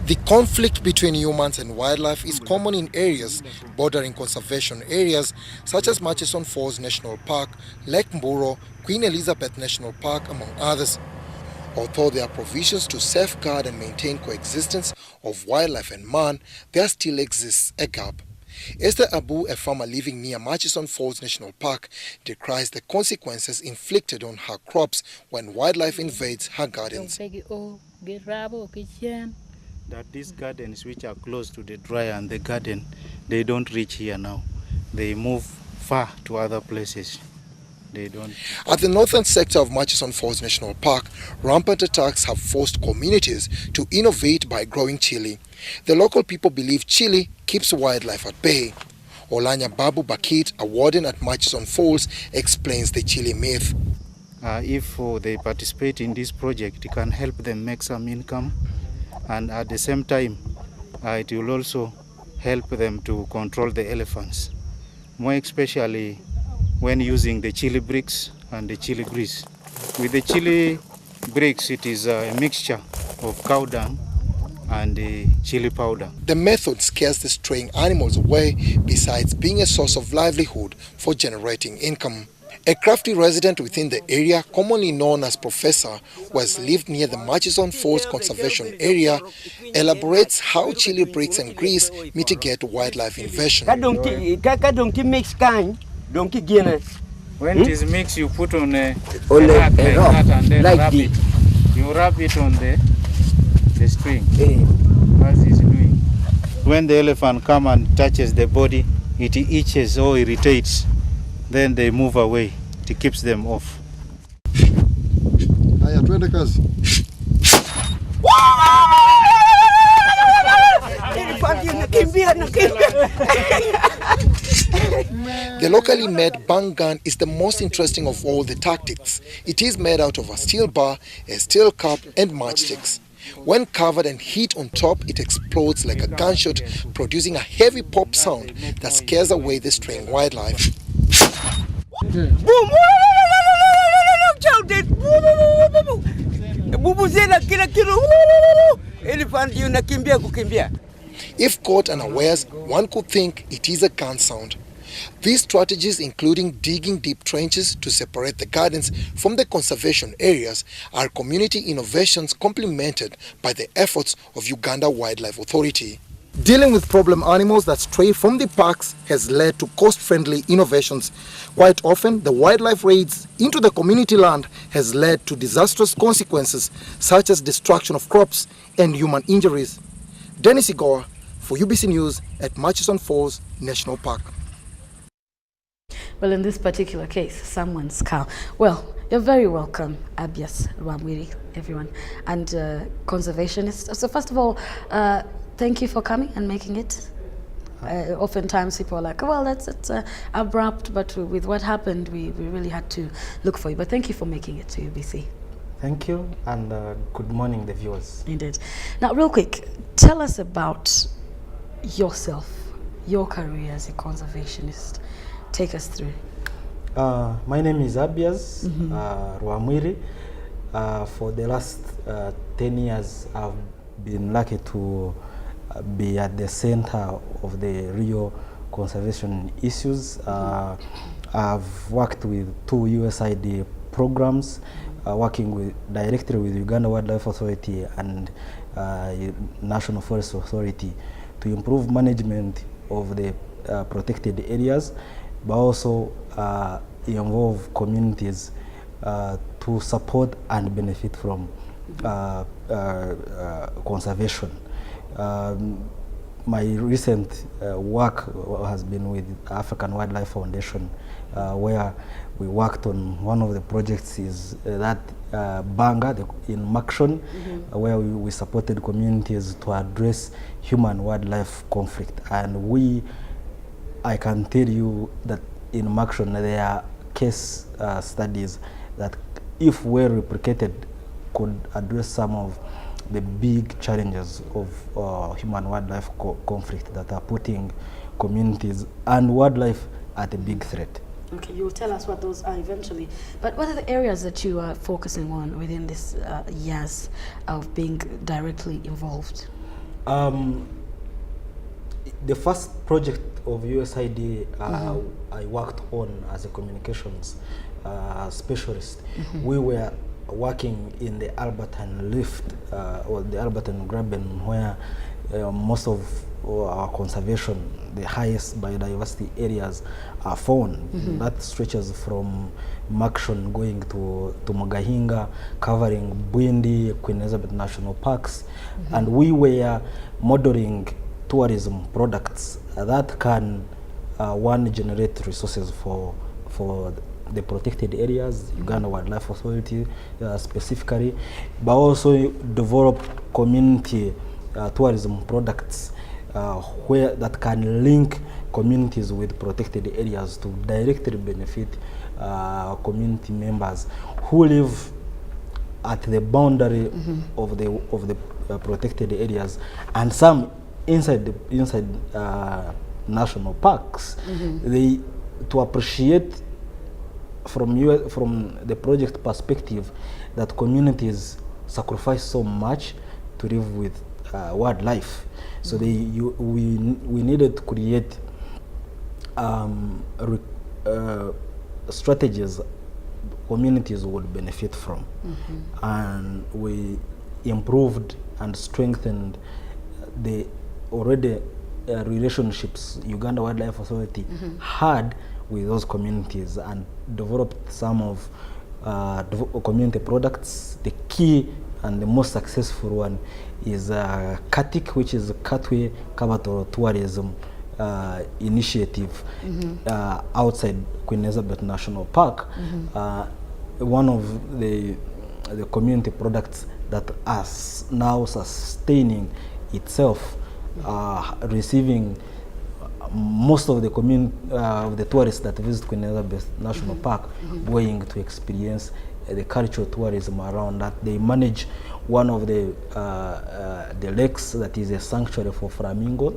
The conflict between humans and wildlife is common in areas bordering conservation areas such as Murchison Falls National Park, Lake Mburo, Queen Elizabeth National Park, among others. Although there are provisions to safeguard and maintain coexistence of wildlife and man, there still exists a gap. Esther Abu, a farmer living near Murchison Falls National Park, decries the consequences inflicted on her crops when wildlife invades her gardens. That these gardens which are close to the dryer and the garden, they don't reach here now. They move far to other places. They don't. At the northern sector of Murchison Falls National Park, rampant attacks have forced communities to innovate by growing chili. The local people believe chili keeps wildlife at bay. Olanya Babu Bakit, a warden at Murchison Falls, explains the chili myth. If they participate in this project, it can help them make some income, and at the same time, it will also help them to control the elephants, more especially when using the chili bricks and the chili grease. With the chili bricks, it is a mixture of cow dung and the chili powder. The method scares the straying animals away, besides being a source of livelihood for generating income. A crafty resident within the area, commonly known as Professor, who has lived near the Murchison Falls Conservation Area, elaborates how chili bricks and grease mitigate wildlife invasion. When it is mixed, you put on a rack like that and then wrap it. You wrap it on the string, as it's doing. When the elephant comes and touches the body, it itches or irritates. Then they move away. It keeps them off. The locally made bang gun is the most interesting of all the tactics. It is made out of a steel bar, a steel cup and matchsticks. When covered and hit on top, it explodes like a gunshot, producing a heavy pop sound that scares away the straying wildlife. If caught unawares, one could think it is a gun sound. These strategies, including digging deep trenches to separate the gardens from the conservation areas, are community innovations complemented by the efforts of Uganda Wildlife Authority. Dealing with problem animals that stray from the parks has led to cost-friendly innovations. Quite often, the wildlife raids into the community land has led to disastrous consequences such as destruction of crops and human injuries. Dennis Igor for UBC News at Murchison Falls National Park. Well, in this particular case, someone's cow. Well, you're very welcome, Abiaz Rwamwiri, everyone, and conservationists. So first of all, thank you for coming and making it. Oftentimes people are like, oh, well, that's abrupt, but with what happened, we really had to look for you. But thank you for making it to UBC. Thank you, and good morning, the viewers. Indeed. Now, real quick, tell us about yourself, your career as a conservationist. Take us through. My name is Abiaz Rwamwiri. For the last 10 years, I've been lucky to be at the center of the real conservation issues. I've worked with 2 USAID programs, working directly with Uganda Wildlife Authority and National Forest Authority to improve management of the protected areas, but also involve communities to support and benefit from conservation. My recent work has been with African Wildlife Foundation, where we worked on one of the projects is that Banga in Makshon, where we supported communities to address human-wildlife conflict. And I can tell you that in Makshon there are case studies that, if well replicated, could address some of the big challenges of human-wildlife conflict that are putting communities and wildlife at a big threat. Okay, you'll tell us what those are eventually. But what are the areas that you are focusing on within this years of being directly involved? The first project of USAID I worked on as a communications specialist, we were working in the Alberton Lift or the Alberton Graben, where most of our conservation, the highest biodiversity areas are found. That stretches from Makshon going to Magahinga, covering Bwindi, Queen Elizabeth National Parks, and we were modeling tourism products that can one, generate resources for the protected areas, Uganda Wildlife Authority specifically, but also develop community tourism products where that can link communities with protected areas to directly benefit community members who live at the boundary of the protected areas, and some inside national parks. They, to appreciate from the project perspective that communities sacrifice so much to live with wildlife. So we needed to create strategies communities would benefit from, and we improved and strengthened the already relationships Uganda Wildlife Authority had with those communities, and developed some of community products. The key and the most successful one is KATIC, which is Katwe Kabato Tourism initiative outside Queen Elizabeth National Park. One of the community products that are now sustaining itself, receiving most of the the tourists that visit Queen Elizabeth National Park going to experience the cultural tourism around that. They manage one of the lakes that is a sanctuary for flamingo,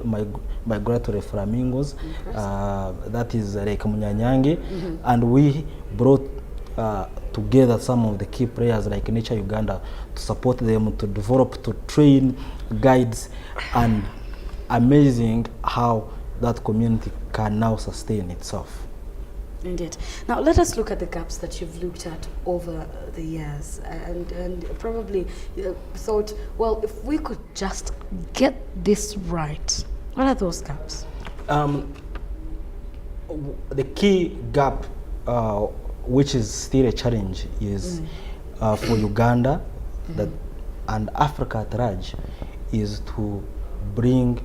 migratory flamingos. That is Lake Munyanyange, and we brought together some of the key players like Nature Uganda to support them to develop, to train guides, and amazing how that community can now sustain itself. Indeed. Now let us look at the gaps that you've looked at over the years, and probably thought, well, if we could just get this right. What are those gaps? The key gap, which is still a challenge, is for Uganda and Africa at large, is to bring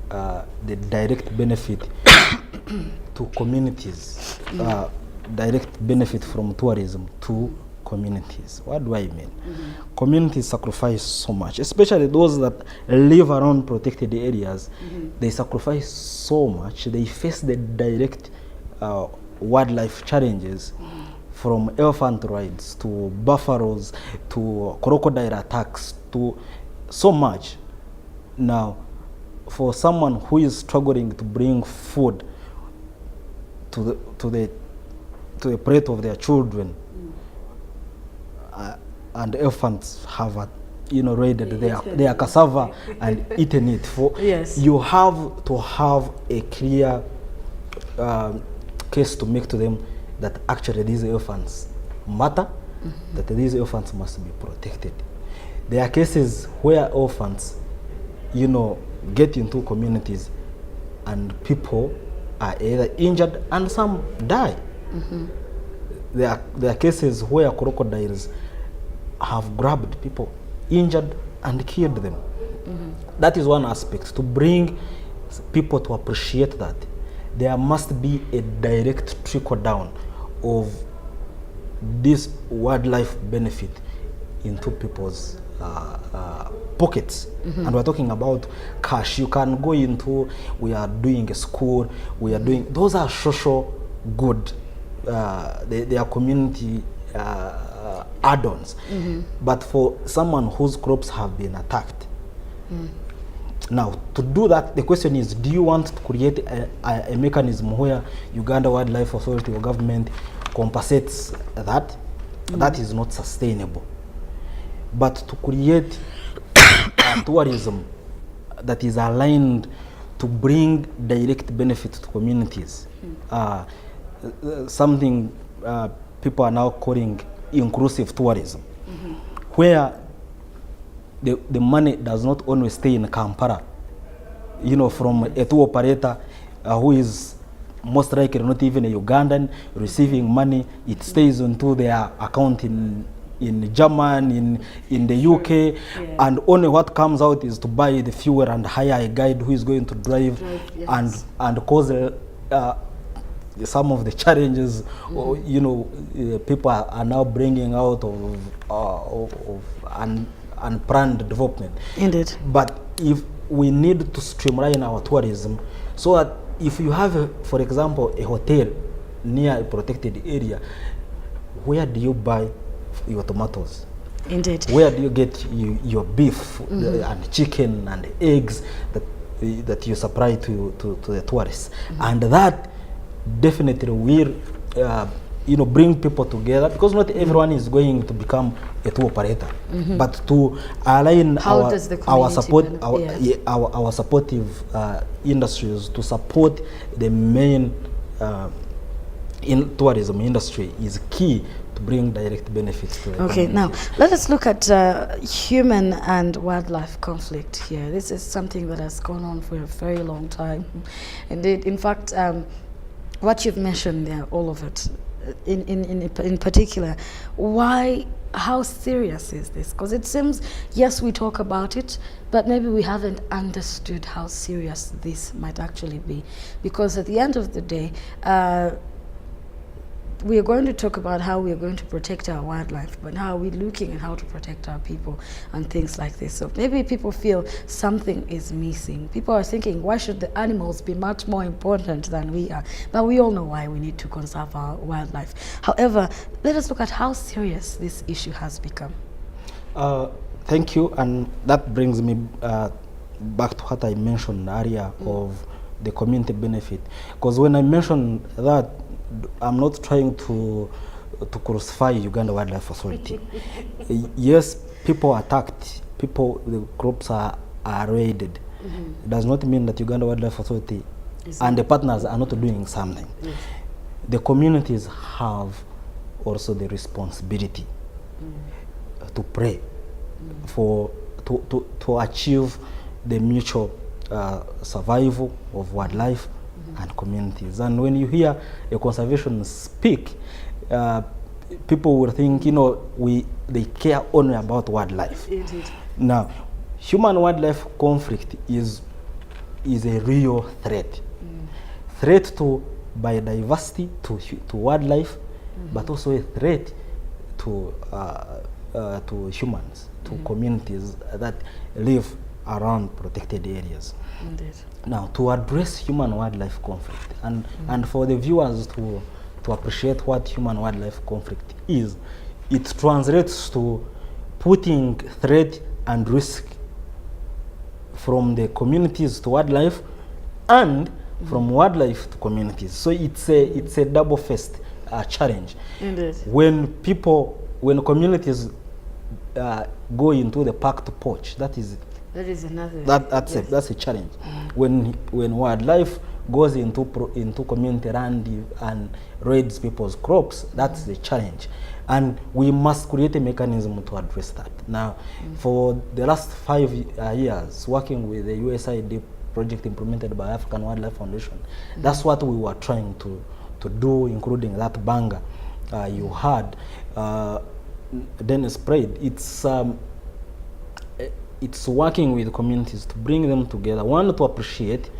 the direct benefit to communities, direct benefit from tourism to communities. What do I mean? Communities sacrifice so much, especially those that live around protected areas. They sacrifice so much. They face the direct wildlife challenges, from elephant rides to buffaloes to crocodile attacks to so much. Now, for someone who is struggling to bring food to the plate of their children, and elephants have raided their cassava and eaten it. You have to have a clear case to make to them that actually these elephants matter, that these elephants must be protected. There are cases where elephants, get into communities and people are either injured and some die. There are cases where crocodiles have grabbed people, injured and killed them. That is one aspect. To bring people to appreciate that, there must be a direct trickle down of this wildlife benefit into people's pockets. And we're talking about cash. You can go into, we are doing a school, we are doing, those are social good, they are community add-ons. But for someone whose crops have been attacked, now to do that, the question is, do you want to create a mechanism where Uganda Wildlife Authority or government compensates that? That is not sustainable. But to create tourism that is aligned to bring direct benefit to communities. Something people are now calling inclusive tourism, where the money does not only stay in Kampala, from a tour operator who is most likely not even a Ugandan receiving money. It stays onto their account in Germany, in the UK, and only what comes out is to buy the fuel and hire a guide who is going to drive and cause some of the challenges people are now bringing out of unplanned development. Indeed. But if we need to streamline our tourism so that if you have, for example, a hotel near a protected area, where do you buy your tomatoes? Indeed. Where do you get your beef and chicken and eggs that you supply to the tourists? And that definitely will bring people together, because not everyone is going to become a tour operator, but to align our supportive industries to support the main in tourism industry is key to bring direct benefits to the community. Now let us look at human and wildlife conflict here. This is something that has gone on for a very long time. Indeed, in fact, what you've mentioned there, all of it, in particular, how serious is this? Because it seems, yes, we talk about it, but maybe we haven't understood how serious this might actually be. Because at the end of the day, we are going to talk about how we are going to protect our wildlife, but how are we looking at how to protect our people and things like this? So maybe people feel something is missing. People are thinking, why should the animals be much more important than we are? But we all know why we need to conserve our wildlife. However, let us look at how serious this issue has become. Thank you, and that brings me back to what I mentioned earlier of the community benefit. Because when I mentioned that, I'm not trying to crucify Uganda Wildlife Authority. Yes, people are attacked, the groups are raided. It does not mean that Uganda Wildlife Authority and the partners are not doing something. The communities have also the responsibility to pray to achieve the mutual survival of wildlife and communities. And when you hear a conservationist speak, people will think, they care only about wildlife. Indeed. Now, human-wildlife conflict is a real threat. Threat to biodiversity, to wildlife, but also a threat to humans, to communities that live around protected areas. Indeed. Now, to address human-wildlife conflict, and for the viewers to appreciate what human-wildlife conflict is, it translates to putting threat and risk from the communities to wildlife and from wildlife to communities. So it's a double-faced challenge. Indeed. When communities go into the park to poach, that is another. That's a challenge. When wildlife goes into community land and raids people's crops, that's the challenge, and we must create a mechanism to address that. Now, for the last 5 years, working with the USAID project implemented by African Wildlife Foundation, that's what we were trying to do, including that banger you had, Dennis prayed. It's working with communities to bring them together. One, to appreciate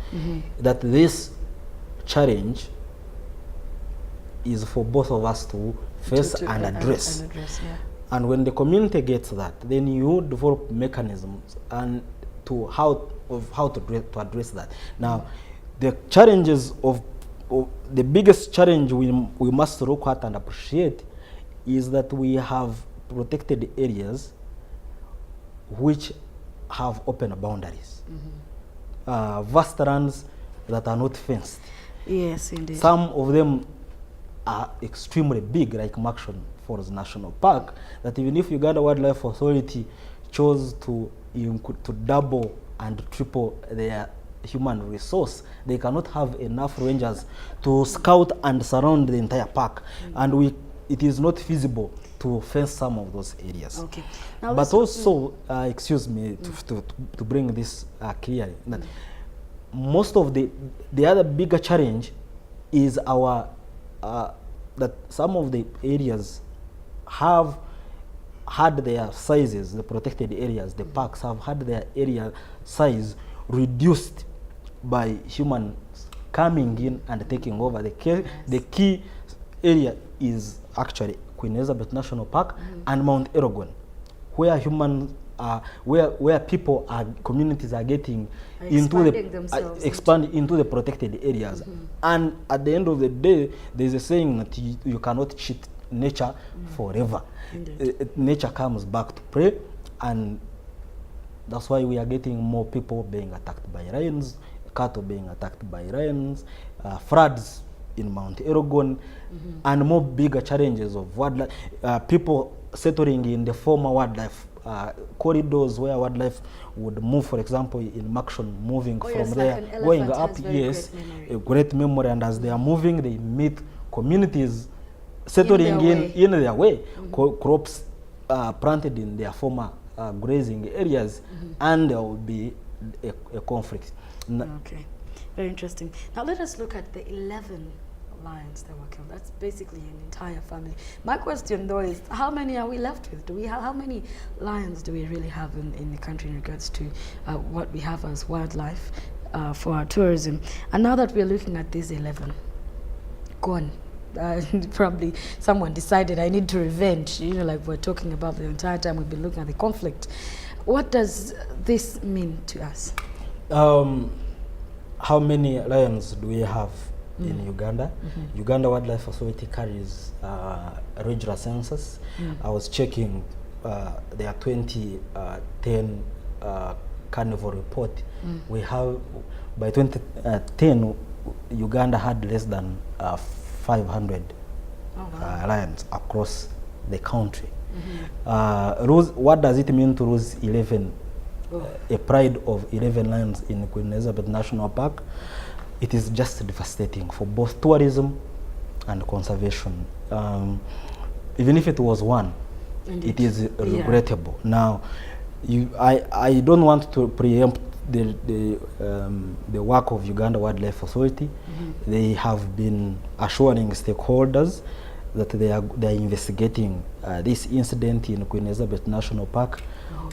that this challenge is for both of us to face and address. And when the community gets that, then you develop mechanisms and how to address that. Now, the challenges of the biggest challenge we must look at and appreciate is that we have protected areas which have open boundaries, vast lands that are not fenced. Yes, indeed. Some of them are extremely big, like Makshon Forest National Park, that even if Uganda Wildlife Authority chose to double and triple their human resource. They cannot have enough rangers to scout and surround the entire park, and it is not feasible to fence some of those areas. Okay. Now but also, excuse me, to bring this clearly, that most of the other bigger challenge is our that some of the areas have had their sizes, the protected areas, the parks have had their area size reduced by humans coming in and taking over. The key area is actually Queen Elizabeth National Park and Mount Elgon, where humans where people are, communities are getting expanding into the protected areas. And at the end of the day, there's a saying that you cannot cheat nature forever. Nature comes back to prey, and that's why we are getting more people being attacked by lions, cattle being attacked by lions, floods in Mount Elgon, and more bigger challenges of wildlife, people settling in the former wildlife corridors where wildlife would move. For example, in Makshon, moving from there, going up, a great memory, and as they are moving, they meet communities settling in their way, crops planted in their former grazing areas, and there will be a conflict. Okay, very interesting. Now let us look at the 11 lions that were killed. That's basically an entire family. My question though is, how many are we left with? Do we have, how many lions do we really have in the country in regards to what we have as wildlife for our tourism? And now that we're looking at these 11 gone, probably someone decided I need to revenge, you know, like we're talking about the entire time we've been looking at the conflict. What does this mean to us? How many lions do we have in Uganda? Uganda Wildlife Authority carries regional census. I was checking their 2010 carnival report. We have, by 2010, Uganda had less than 500 lions across the country. What does it mean to lose 11? A pride of 11 lions in Queen Elizabeth National Park? It is just devastating for both tourism and conservation. Even if it was one, it is regrettable. Now, I don't want to preempt the work of Uganda Wildlife Authority. They have been assuring stakeholders that they are investigating this incident in Queen Elizabeth National Park,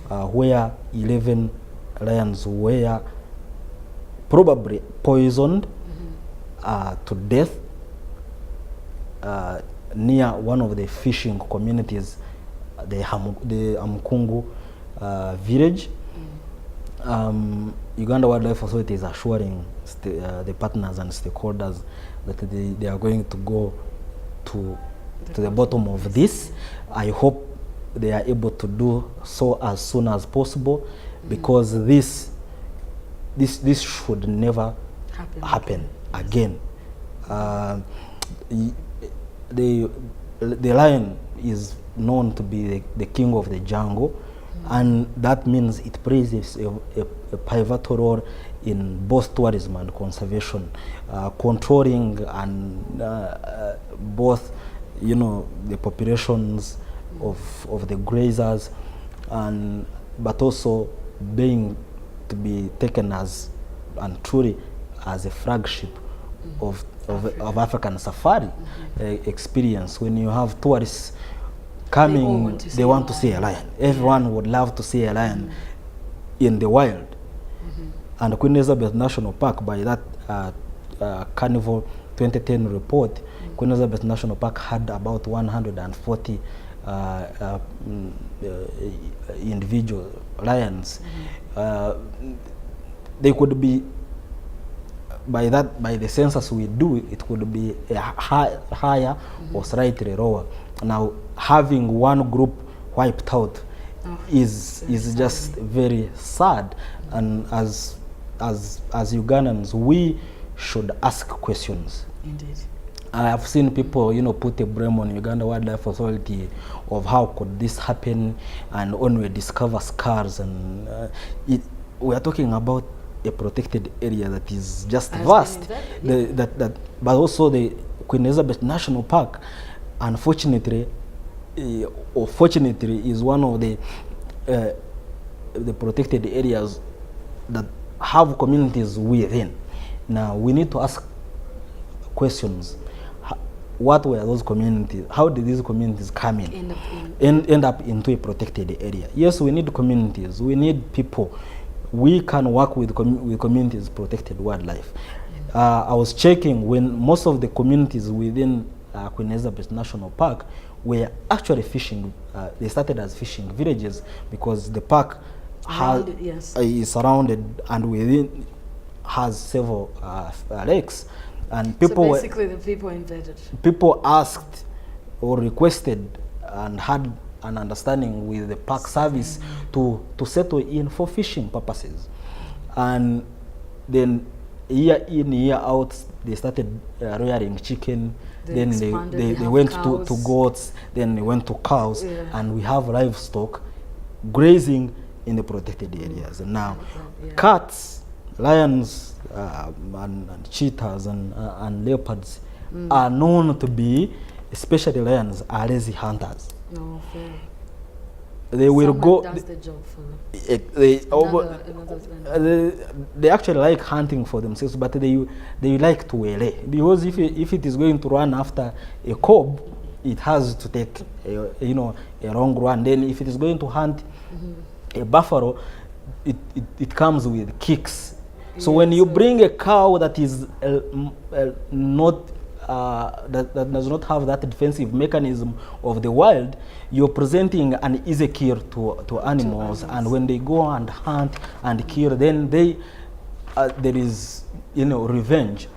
where 11 lions were probably poisoned to death near one of the fishing communities, the Amukungu village. Uganda Wildlife Authority is assuring the partners and stakeholders that they are going to go to the bottom of this. I hope they are able to do so as soon as possible, because this should never happen again. The lion is known to be the king of the jungle, and that means it plays a pivotal role in both tourism and conservation, controlling and both, you know, the populations of the grazers, but also being to be taken as, and truly as, a flagship of African safari experience. When you have tourists coming, they want to see a lion. Everyone would love to see a lion in the wild. And Queen Elizabeth National Park, by that Carnival 2010 report, Queen Elizabeth National Park had about 140 individual lions. They could be, by the census we do, it could be a higher or slightly lower. Now, having one group wiped out is just very sad, and as Ugandans, we should ask questions. Indeed. I have seen people, you know, put a blame on Uganda Wildlife Authority of how could this happen, and when we discover scars, and we are talking about a protected area that is just vast. But also the Queen Elizabeth National Park, unfortunately, or fortunately, is one of the protected areas that have communities within. Now we need to ask questions. What were those communities? How did these communities come in? End up into a protected area? Yes, we need communities. We need people. We can work with communities, protected wildlife. I was checking when most of the communities within Queen Elizabeth National Park were actually fishing. They started as fishing villages because the park is surrounded and within has several lakes. And people so basically the people invaded. People asked or requested and had an understanding with the park service to settle in for fishing purposes. And then year in, year out, they started rearing chicken. Then they went to goats. Then they went to cows. And we have livestock grazing in the protected areas. And now, cats, lions, and cheetahs and leopards are known to be, especially lions, are lazy hunters. No, fair. They will go. Does the job for them. They actually like hunting for themselves, but they like to waylay, because if it is going to run after a cob, it has to take a long run. Then if it is going to hunt a buffalo, it comes with kicks. So when you bring a cow that is not that does not have that defensive mechanism of the wild, you're presenting an easy kill to animals. And when they go and hunt and kill, then there is revenge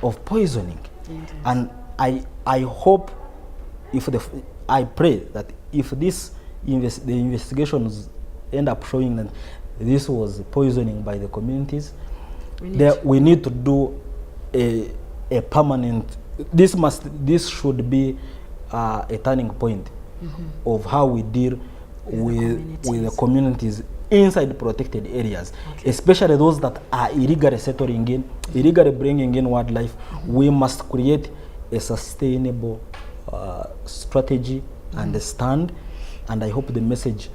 of poisoning. And I hope, I pray that if the investigations end up showing that this was poisoning by the communities, we need to do a permanent. This should be a turning point of how we deal with the communities inside the protected areas, especially those that are illegally settling in, illegally bringing in wildlife. We must create a sustainable strategy and a stand, and I hope the message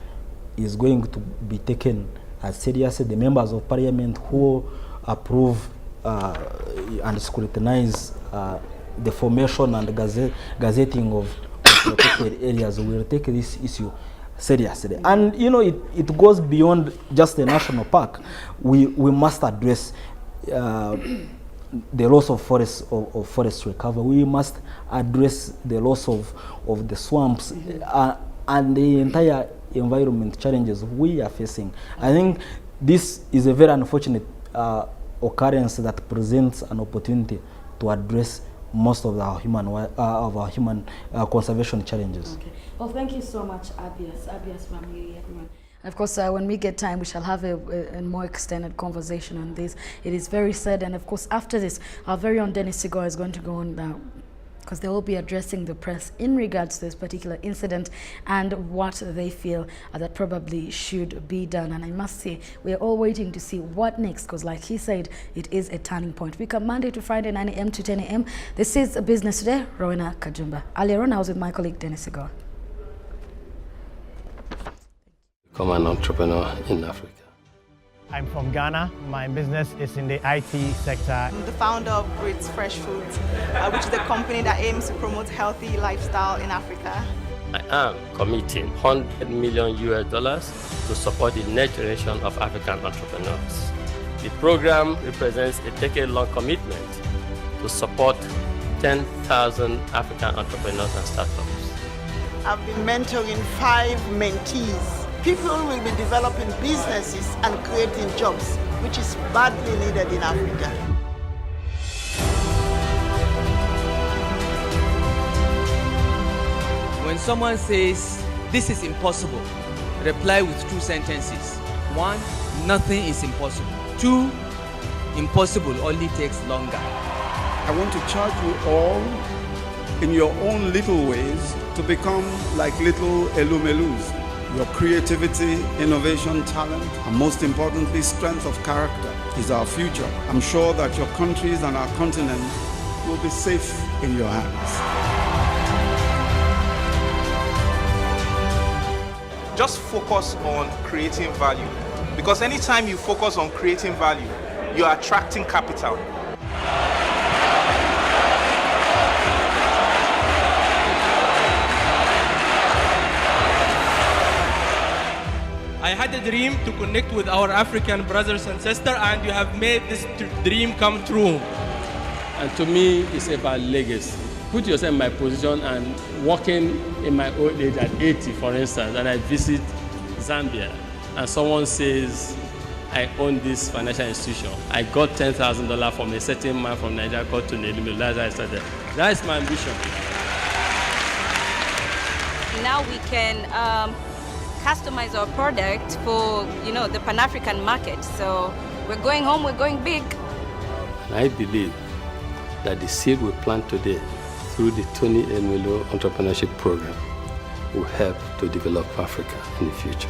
is going to be taken as seriously. The members of parliament who approve and scrutinize the formation and gazetting of protected areas will take this issue seriously. And it goes beyond just the national park. We must address the loss of forest recovery. We must address the loss of the swamps and the entire environment challenges we are facing. I think this is a very unfortunate occurrence that presents an opportunity to address most of our human conservation challenges. Okay. Well, thank you so much, Abiaz Rwamwiri, everyone. Of course, when we get time, we shall have a more extended conversation on this. It is very sad, and of course, after this, our very own Dennis Sigor is going to go on now, because they will be addressing the press in regards to this particular incident and what they feel that probably should be done. And I must say, we are all waiting to see what next, because like he said, it is a turning point. We come Monday to Friday, 9 a.m. to 10 a.m. This is Business Today. Rowena Kajumba. Earlier on, I was with my colleague, Dennis Sigor. Become an entrepreneur in Africa. I'm from Ghana. My business is in the IT sector. I'm the founder of Grits Fresh Foods, which is the company that aims to promote healthy lifestyle in Africa. I am committing $100 million to support the next generation of African entrepreneurs. The program represents a decade-long commitment to support 10,000 African entrepreneurs and startups. I've been mentoring 5 mentees. People will be developing businesses and creating jobs, which is badly needed in Africa. When someone says, this is impossible, reply with 2 sentences. 1, nothing is impossible. 2, impossible only takes longer. I want to charge you all in your own little ways to become like little Elumelus. Your creativity, innovation, talent, and most importantly, strength of character is our future. I'm sure that your countries and our continent will be safe in your hands. Just focus on creating value, because anytime you focus on creating value, you are attracting capital. I had a dream to connect with our African brothers and sisters, and you have made this dream come true. And to me, it's about legacy. Put yourself in my position and working in my old age at 80, for instance, and I visit Zambia, and someone says, I own this financial institution. I got $10,000 from a certain man from Nigeria called Today Hosted Abiaz Rwamwiri. That is my ambition. Now we can customize our product for, the Pan-African market. So we're going home, we're going big. I believe that the seed we plant today through the Tony Elmelo Entrepreneurship Program will help to develop Africa in the future.